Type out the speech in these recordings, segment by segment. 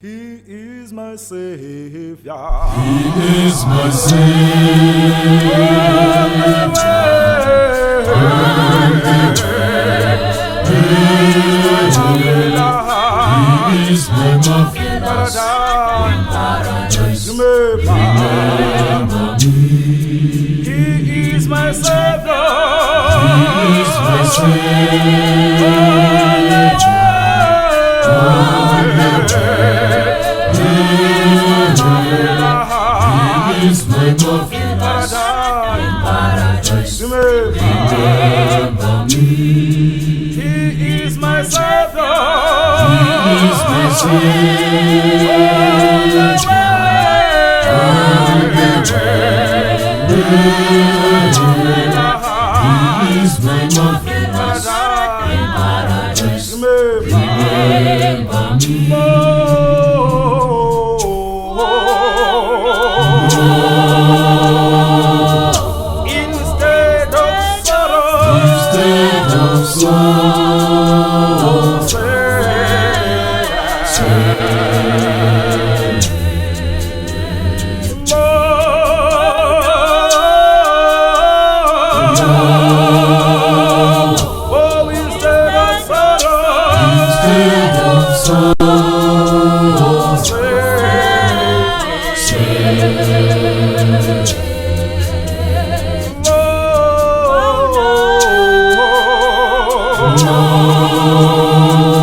He is my Savior. He is my Savior. He is my marvelous in paradise. Remember me. He is my Savior. He is my Savior. He is my marvelous in paradise. Remember me. He is my Savior. He is my Savior. He is my marvelous in paradise. Remember me. Instead of sorrow, Instead of sorrow, oh, instead of sorrow, instead of sorrow, oh, instead of sorrow,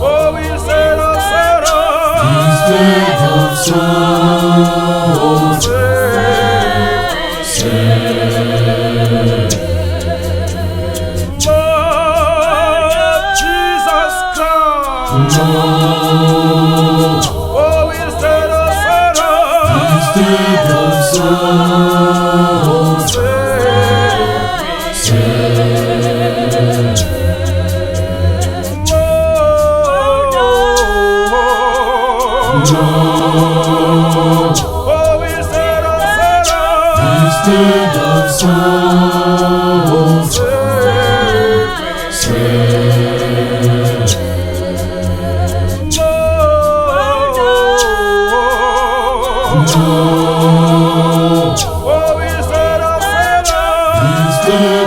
instead of sorrow, Lord Jesus Christ, oh, instead of sorrow, instead of sorrow, oh, instead of sorrow, instead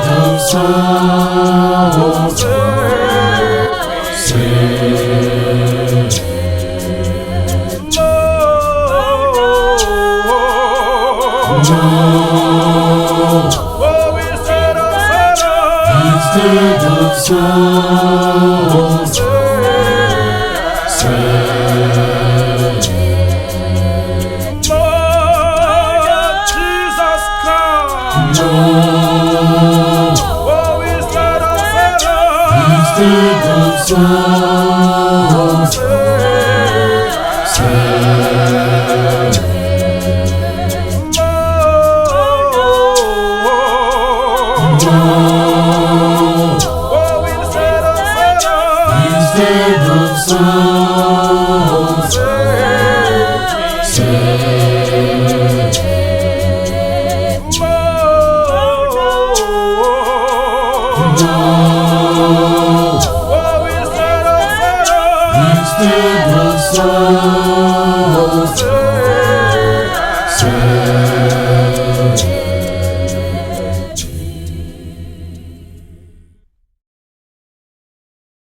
of sorrow, oh, instead of sorrow, instead of oh, instead of Lord Jesus Christ, oh, instead of sorrow,